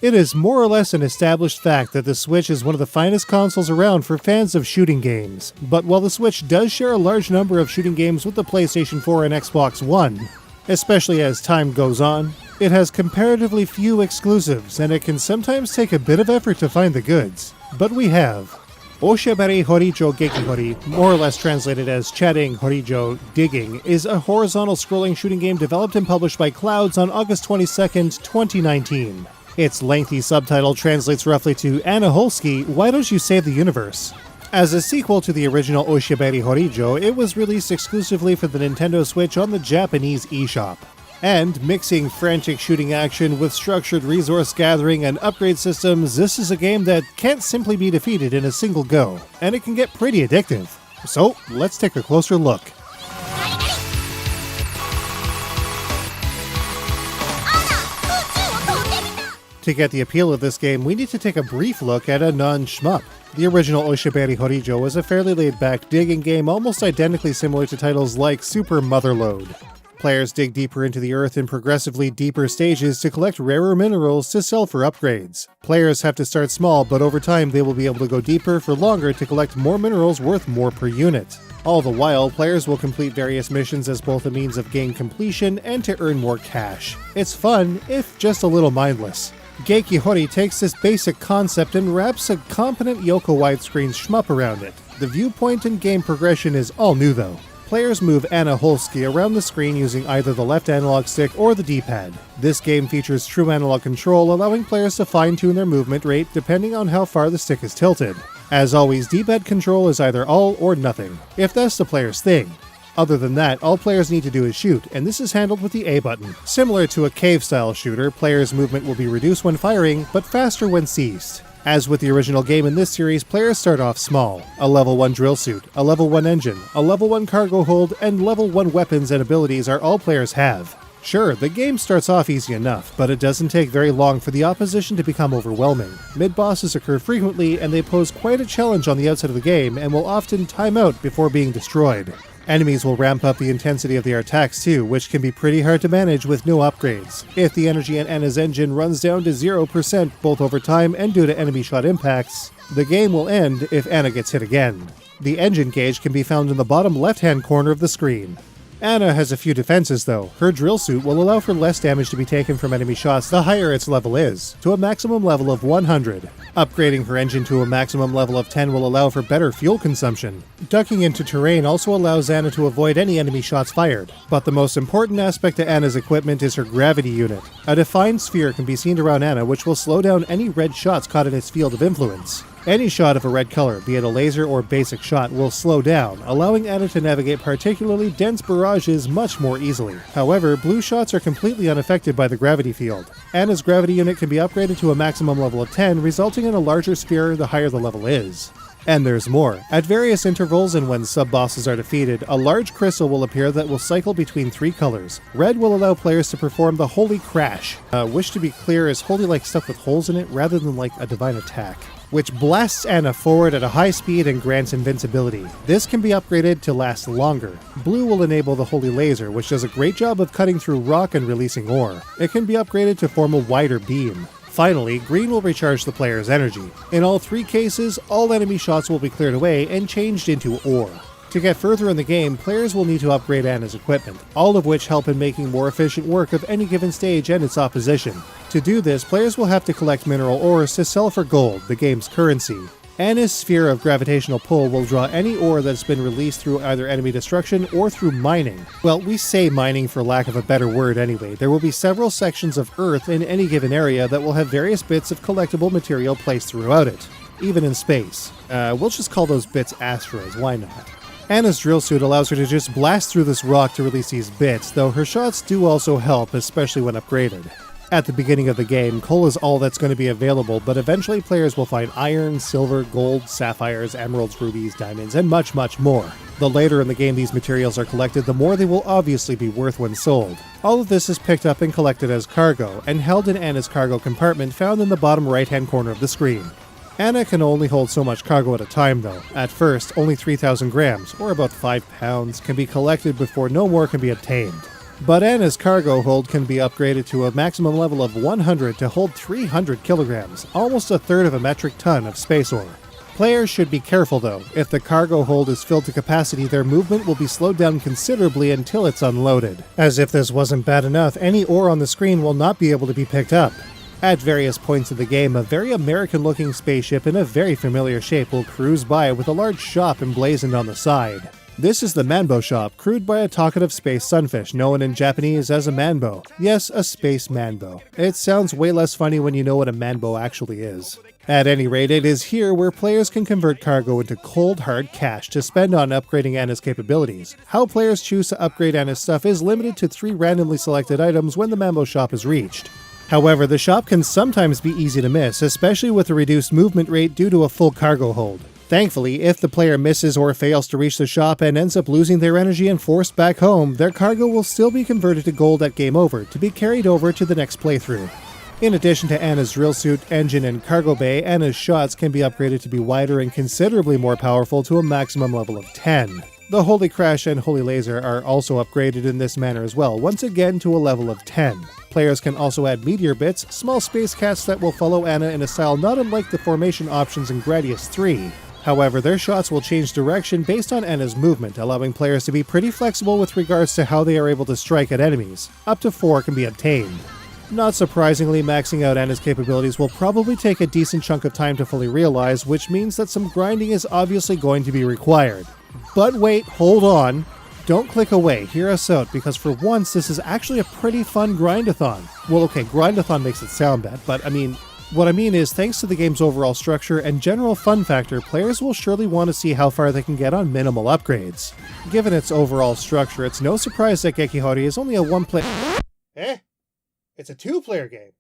It is more or less an established fact that the Switch is one of the finest consoles around for fans of shooting games, but while the Switch does share a large number of shooting games with the PlayStation 4 and Xbox One, especially as time goes on, it has comparatively few exclusives, and it can sometimes take a bit of effort to find the goods. But we have. Oshyaberi Horijo Gekihori, more or less translated as chatting Horijo digging, is a horizontal scrolling shooting game developed and published by Clouds on August 22nd, 2019. Its lengthy subtitle translates roughly to Anna Holsky, why don't you save the universe? As a sequel to the original Oshyaberi Horijo, it was released exclusively for the Nintendo Switch on the Japanese eShop. And mixing frantic shooting action with structured resource gathering and upgrade systems, this is a game that can't simply be defeated in a single go, and it can get pretty addictive. So, let's take a closer look. To get the appeal of this game, we need to take a brief look at a non-shmup. The original Oshaberi Horijo was a fairly laid-back digging game almost identically similar to titles like Super Motherload. Players dig deeper into the earth in progressively deeper stages to collect rarer minerals to sell for upgrades. Players have to start small, but over time they will be able to go deeper for longer to collect more minerals worth more per unit. All the while, players will complete various missions as both a means of gain completion and to earn more cash. It's fun, if just a little mindless. Gekihori takes this basic concept and wraps a competent Yoko widescreen shmup around it. The viewpoint and game progression is all new though. Players move Anna Holsky around the screen using either the left analog stick or the D-pad. This game features true analog control, allowing players to fine-tune their movement rate depending on how far the stick is tilted. As always, D-pad control is either all or nothing, if that's the player's thing. Other than that, all players need to do is shoot, and this is handled with the A button. Similar to a cave-style shooter, players' movement will be reduced when firing, but faster when seized. As with the original game in this series, players start off small. A level 1 drill suit, a level 1 engine, a level 1 cargo hold, and level 1 weapons and abilities are all players have. Sure, the game starts off easy enough, but it doesn't take very long for the opposition to become overwhelming. Mid-bosses occur frequently, and they pose quite a challenge on the outset of the game, and will often time out before being destroyed. Enemies will ramp up the intensity of their attacks too, which can be pretty hard to manage with no upgrades. If the energy in Anna's engine runs down to 0% both over time and due to enemy shot impacts, the game will end if Anna gets hit again. The engine gauge can be found in the bottom left-hand corner of the screen. Anna has a few defenses though. Her drill suit will allow for less damage to be taken from enemy shots the higher its level is, to a maximum level of 100. Upgrading her engine to a maximum level of 10 will allow for better fuel consumption. Ducking into terrain also allows Anna to avoid any enemy shots fired. But the most important aspect to Anna's equipment is her gravity unit. A defined sphere can be seen around Anna which will slow down any red shots caught in its field of influence. Any shot of a red color, be it a laser or basic shot, will slow down, allowing Anna to navigate particularly dense barrages much more easily. However, blue shots are completely unaffected by the gravity field. Anna's gravity unit can be upgraded to a maximum level of 10, resulting in a larger sphere the higher the level is. And there's more. At various intervals and when sub-bosses are defeated, a large crystal will appear that will cycle between 3 colors. Red will allow players to perform the Holy Crash, which to be clear is holy like stuff with holes in it rather than like a divine attack, which blasts Anna forward at a high speed and grants invincibility. This can be upgraded to last longer. Blue will enable the Holy Laser, which does a great job of cutting through rock and releasing ore. It can be upgraded to form a wider beam. Finally, green will recharge the player's energy. In all 3 cases, all enemy shots will be cleared away and changed into ore. To get further in the game, players will need to upgrade Anna's equipment, all of which help in making more efficient work of any given stage and its opposition. To do this, players will have to collect mineral ores to sell for gold, the game's currency. Anna's sphere of gravitational pull will draw any ore that's been released through either enemy destruction or through mining. Well, we say mining for lack of a better word anyway. There will be several sections of Earth in any given area that will have various bits of collectible material placed throughout it, even in space. We'll just call those bits asteroids, why not? Anna's drill suit allows her to just blast through this rock to release these bits, though her shots do also help, especially when upgraded. At the beginning of the game, coal is all that's going to be available, but eventually players will find iron, silver, gold, sapphires, emeralds, rubies, diamonds, and much, much more. The later in the game these materials are collected, the more they will obviously be worth when sold. All of this is picked up and collected as cargo, and held in Anna's cargo compartment found in the bottom right-hand corner of the screen. Anna can only hold so much cargo at a time though. At first, only 3,000 grams, or about 5 pounds, can be collected before no more can be obtained. But Anna's cargo hold can be upgraded to a maximum level of 100 to hold 300 kilograms, almost a third of a metric ton of space ore. Players should be careful though. If the cargo hold is filled to capacity, their movement will be slowed down considerably until it's unloaded. As if this wasn't bad enough, any ore on the screen will not be able to be picked up. At various points of the game, a very American-looking spaceship in a very familiar shape will cruise by with a large shop emblazoned on the side. This is the Manbo shop, crewed by a talkative space sunfish, known in Japanese as a manbo. Yes, a space manbo. It sounds way less funny when you know what a manbo actually is. At any rate, it is here where players can convert cargo into cold, hard cash to spend on upgrading Anna's capabilities. How players choose to upgrade Anna's stuff is limited to 3 randomly selected items when the Manbo shop is reached. However, the shop can sometimes be easy to miss, especially with a reduced movement rate due to a full cargo hold. Thankfully, if the player misses or fails to reach the shop and ends up losing their energy and forced back home, their cargo will still be converted to gold at game over, to be carried over to the next playthrough. In addition to Anna's drill suit, engine, and cargo bay, Anna's shots can be upgraded to be wider and considerably more powerful to a maximum level of 10. The Holy Crash and Holy Laser are also upgraded in this manner as well, once again to a level of 10. Players can also add meteor bits, small space cats that will follow Anna in a style not unlike the formation options in Gradius 3. However, their shots will change direction based on Anna's movement, allowing players to be pretty flexible with regards to how they are able to strike at enemies. Up to 4 can be obtained. Not surprisingly, maxing out Anna's capabilities will probably take a decent chunk of time to fully realize, which means that some grinding is obviously going to be required. But wait, hold on. Don't click away, hear us out, because for once this is actually a pretty fun grindathon. Well, okay, grindathon makes it sound bad, but what I mean is, thanks to the game's overall structure and general fun factor, players will surely want to see how far they can get on minimal upgrades. Given its overall structure, it's no surprise that Gekihori is only a one-player... Eh? It's a 2-player game.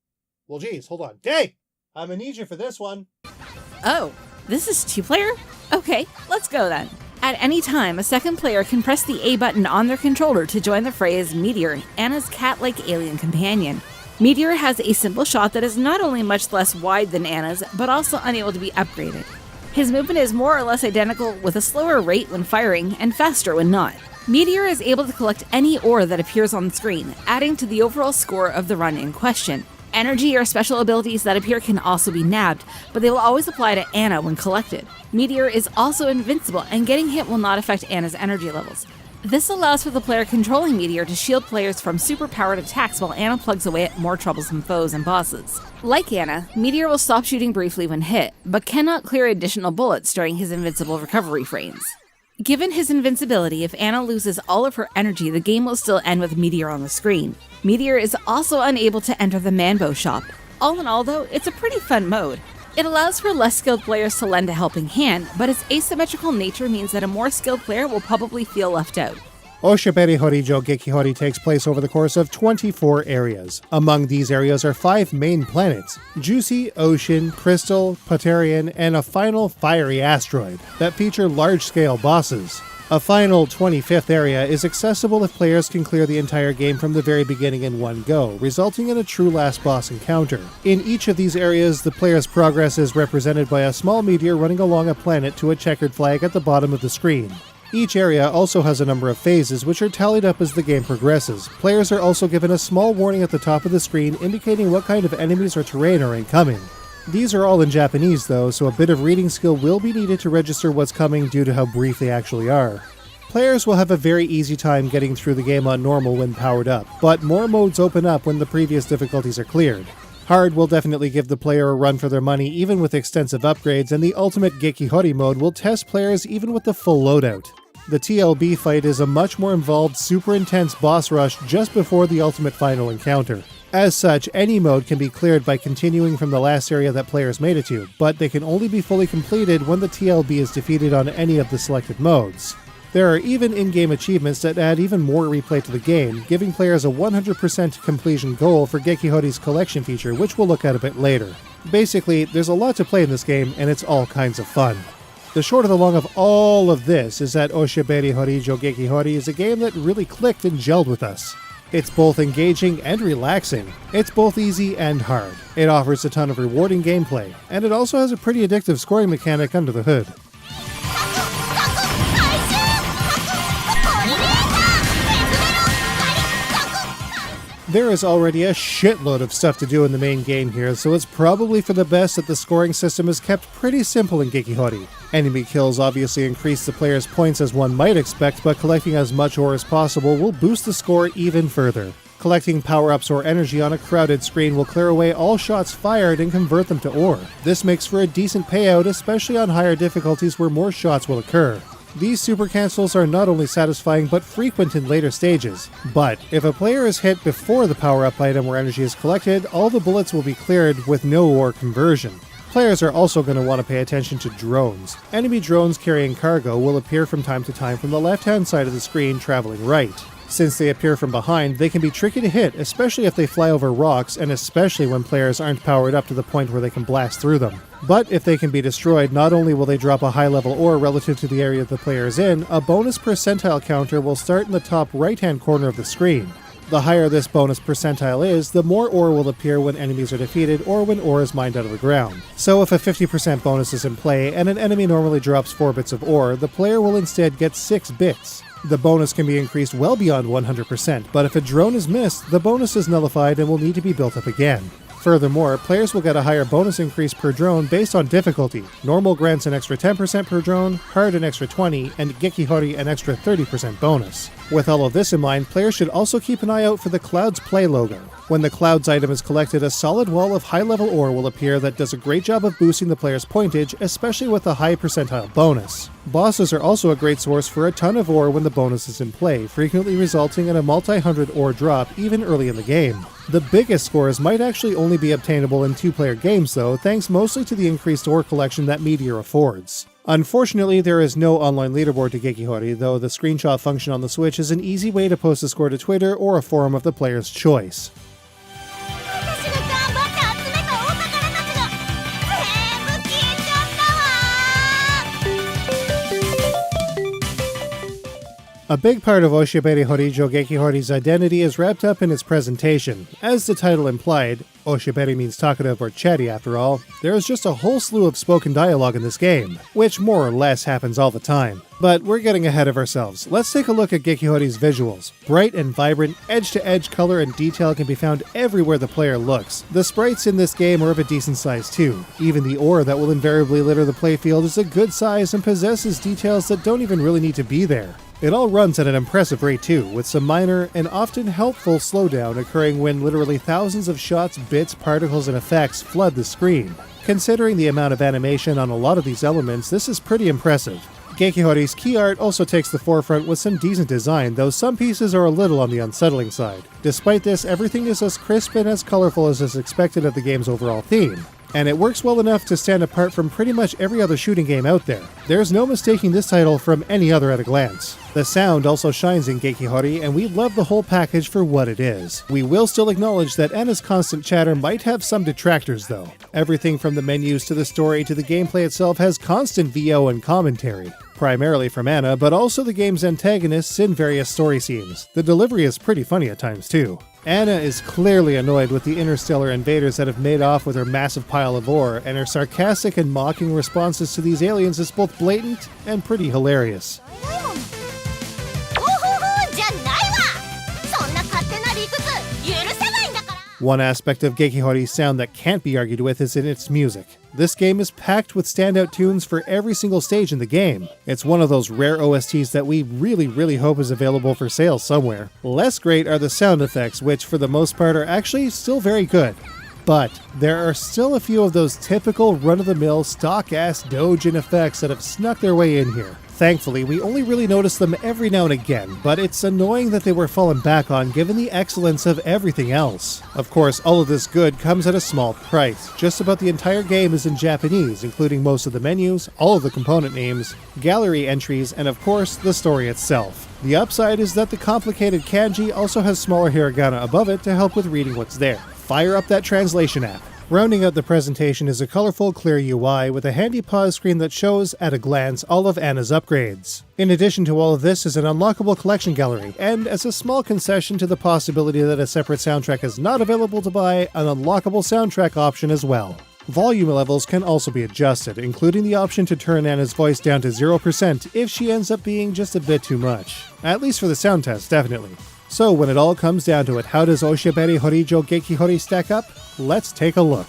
Well, geez, hold on. Dang! I'm gonna need you for this one. Oh, this is 2-player? Okay, let's go then. At any time, a second player can press the A button on their controller to join the phrase Meteor, Anna's cat-like alien companion. Meteor has a simple shot that is not only much less wide than Anna's, but also unable to be upgraded. His movement is more or less identical, with a slower rate when firing and faster when not. Meteor is able to collect any ore that appears on the screen, adding to the overall score of the run in question. Energy or special abilities that appear can also be nabbed, but they will always apply to Anna when collected. Meteor is also invincible, and getting hit will not affect Anna's energy levels. This allows for the player controlling Meteor to shield players from super-powered attacks while Anna plugs away at more troublesome foes and bosses. Like Anna, Meteor will stop shooting briefly when hit, but cannot clear additional bullets during his invincible recovery frames. Given his invincibility, if Anna loses all of her energy, the game will still end with Meteor on the screen. Meteor is also unable to enter the Manbo shop. All in all though, it's a pretty fun mode. It allows for less skilled players to lend a helping hand, but its asymmetrical nature means that a more skilled player will probably feel left out. Oshyaberi Horijo Gekihori takes place over the course of 24 areas. Among these areas are 5 main planets: Juicy, Ocean, Crystal, Potarian, and a final fiery asteroid that feature large-scale bosses. A final 25th area is accessible if players can clear the entire game from the very beginning in one go, resulting in a true last boss encounter. In each of these areas, the player's progress is represented by a small meteor running along a planet to a checkered flag at the bottom of the screen. Each area also has a number of phases, which are tallied up as the game progresses. Players are also given a small warning at the top of the screen indicating what kind of enemies or terrain are incoming. These are all in Japanese though, so a bit of reading skill will be needed to register what's coming due to how brief they actually are. Players will have a very easy time getting through the game on normal when powered up, but more modes open up when the previous difficulties are cleared. Hard will definitely give the player a run for their money even with extensive upgrades, and the ultimate Gekihori mode will test players even with the full loadout. The TLB fight is a much more involved, super intense boss rush just before the ultimate final encounter. As such, any mode can be cleared by continuing from the last area that players made it to, but they can only be fully completed when the TLB is defeated on any of the selected modes. There are even in-game achievements that add even more replay to the game, giving players a 100% completion goal for Gekihori's collection feature, which we'll look at a bit later. Basically, there's a lot to play in this game, and it's all kinds of fun. The short of the long of all of this is that Oshyaberi Horijo Gekihori is a game that really clicked and gelled with us. It's both engaging and relaxing. It's both easy and hard. It offers a ton of rewarding gameplay, and it also has a pretty addictive scoring mechanic under the hood. There is already a shitload of stuff to do in the main game here, so it's probably for the best that the scoring system is kept pretty simple in Gekihori. Enemy kills obviously increase the player's points as one might expect, but collecting as much ore as possible will boost the score even further. Collecting power-ups or energy on a crowded screen will clear away all shots fired and convert them to ore. This makes for a decent payout, especially on higher difficulties where more shots will occur. These super cancels are not only satisfying but frequent in later stages. But if a player is hit before the power-up item or energy is collected, all the bullets will be cleared with no ore conversion. Players are also going to want to pay attention to drones. Enemy drones carrying cargo will appear from time to time from the left-hand side of the screen traveling right. Since they appear from behind, they can be tricky to hit, especially if they fly over rocks, and especially when players aren't powered up to the point where they can blast through them. But if they can be destroyed, not only will they drop a high-level ore relative to the area the player is in, a bonus percentile counter will start in the top right-hand corner of the screen. The higher this bonus percentile is, the more ore will appear when enemies are defeated or when ore is mined out of the ground. So if a 50% bonus is in play and an enemy normally drops 4 bits of ore, the player will instead get 6 bits. The bonus can be increased well beyond 100%, but if a drone is missed, the bonus is nullified and will need to be built up again. Furthermore, players will get a higher bonus increase per drone based on difficulty. Normal grants an extra 10% per drone, hard an extra 20%, and Gekihori an extra 30% bonus. With all of this in mind, players should also keep an eye out for the Clouds Play logo. When the Clouds item is collected, a solid wall of high-level ore will appear that does a great job of boosting the player's pointage, especially with a high percentile bonus. Bosses are also a great source for a ton of ore when the bonus is in play, frequently resulting in a multi-hundred ore drop even early in the game. The biggest scores might actually only be obtainable in 2-player games though, thanks mostly to the increased ore collection that Meteor affords. Unfortunately, there is no online leaderboard to Gekihori, though the screenshot function on the Switch is an easy way to post a score to Twitter or a forum of the player's choice. A big part of Oshyaberi Horijo Gekihori's identity is wrapped up in its presentation. As the title implied, Oshyaberi means talkative or chatty after all, there is just a whole slew of spoken dialogue in this game, which more or less happens all the time. But we're getting ahead of ourselves. Let's take a look at Gekihori's visuals. Bright and vibrant, edge-to-edge color and detail can be found everywhere the player looks. The sprites in this game are of a decent size too. Even the ore that will invariably litter the playfield is a good size and possesses details that don't even really need to be there. It all runs at an impressive rate too, with some minor and often helpful slowdown occurring when literally thousands of shots, bits, particles, and effects flood the screen. Considering the amount of animation on a lot of these elements, this is pretty impressive. Gekihori's key art also takes the forefront with some decent design, though some pieces are a little on the unsettling side. Despite this, everything is as crisp and as colorful as is expected of the game's overall theme. And it works well enough to stand apart from pretty much every other shooting game out there. There's no mistaking this title from any other at a glance. The sound also shines in Gekihori, and we love the whole package for what it is. We will still acknowledge that Anna's constant chatter might have some detractors though. Everything from the menus to the story to the gameplay itself has constant VO and commentary. Primarily from Anna, but also the game's antagonists in various story scenes. The delivery is pretty funny at times too. Anna is clearly annoyed with the interstellar invaders that have made off with her massive pile of ore, and her sarcastic and mocking responses to these aliens is both blatant and pretty hilarious. One aspect of Gekihori's sound that can't be argued with is in its music. This game is packed with standout tunes for every single stage in the game. It's one of those rare OSTs that we really hope is available for sale somewhere. Less great are the sound effects, which for the most part are actually still very good. But there are still a few of those typical run-of-the-mill stock-ass doujin effects that have snuck their way in here. Thankfully, we only really notice them every now and again, but it's annoying that they were fallen back on given the excellence of everything else. Of course, all of this good comes at a small price. Just about the entire game is in Japanese, including most of the menus, all of the component names, gallery entries, and of course, the story itself. The upside is that the complicated kanji also has smaller hiragana above it to help with reading what's there. Fire up that translation app. Rounding out the presentation is a colorful, clear UI with a handy pause screen that shows, at a glance, all of Anna's upgrades. In addition to all of this is an unlockable collection gallery, and as a small concession to the possibility that a separate soundtrack is not available to buy, an unlockable soundtrack option as well. Volume levels can also be adjusted, including the option to turn Anna's voice down to 0% if she ends up being just a bit too much. At least for the sound test, definitely. So when it all comes down to it, how does Oshyaberi Horijo Gekihori stack up? Let's take a look.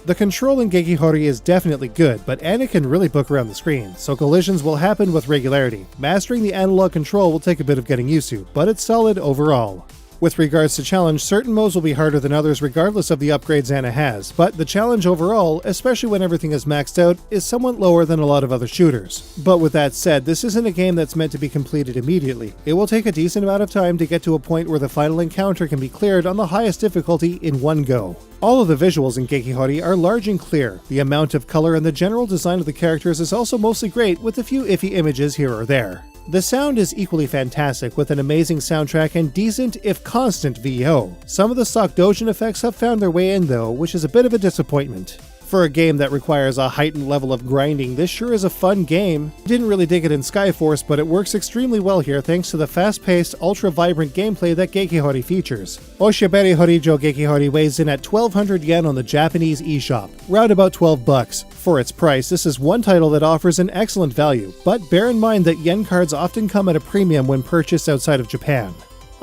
The control in Gekihori is definitely good, but Anna can really book around the screen, so collisions will happen with regularity. Mastering the analog control will take a bit of getting used to, but it's solid overall. With regards to challenge, certain modes will be harder than others regardless of the upgrades Anna has, but the challenge overall, especially when everything is maxed out, is somewhat lower than a lot of other shooters. But with that said, this isn't a game that's meant to be completed immediately. It will take a decent amount of time to get to a point where the final encounter can be cleared on the highest difficulty in one go. All of the visuals in Gekihori are large and clear. The amount of color and the general design of the characters is also mostly great, with a few iffy images here or there. The sound is equally fantastic, with an amazing soundtrack and decent, if constant, VO. Some of the stock Dojin effects have found their way in though, which is a bit of a disappointment. For a game that requires a heightened level of grinding, this sure is a fun game. Didn't really dig it in Skyforce, but it works extremely well here thanks to the fast-paced, ultra-vibrant gameplay that Gekihori features. Oshyaberi Horijo Gekihori weighs in at 1,200 yen on the Japanese eShop, round about $12. For its price, this is one title that offers an excellent value, but bear in mind that yen cards often come at a premium when purchased outside of Japan.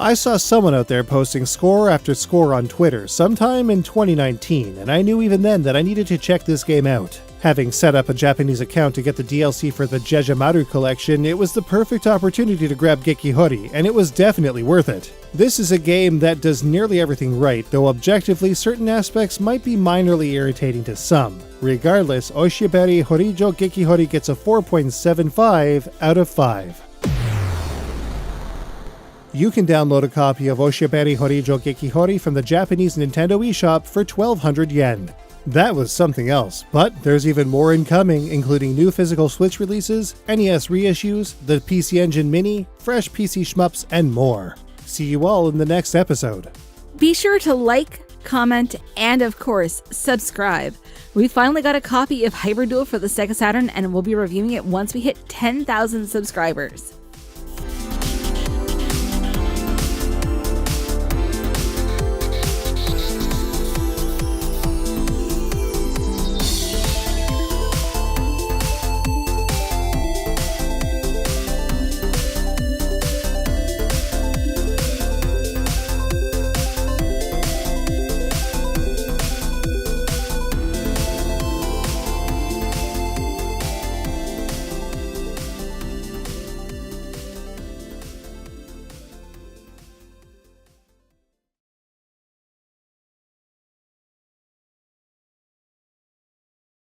I saw someone out there posting score after score on Twitter sometime in 2019, and I knew even then that I needed to check this game out. Having set up a Japanese account to get the DLC for the Jejamaru collection, it was the perfect opportunity to grab Gekihori, and it was definitely worth it. This is a game that does nearly everything right, though objectively certain aspects might be minorly irritating to some. Regardless, Oshyaberi Horijo Gekihori gets a 4.75 out of 5. You can download a copy of Oshyaberi Horijo Gekihori from the Japanese Nintendo eShop for 1,200 yen. That was something else, but there's even more incoming, including new physical Switch releases, NES reissues, the PC Engine Mini, fresh PC shmups, and more. See you all in the next episode. Be sure to like, comment, and of course, subscribe. We finally got a copy of Hyperduel for the Sega Saturn, and we'll be reviewing it once we hit 10,000 subscribers.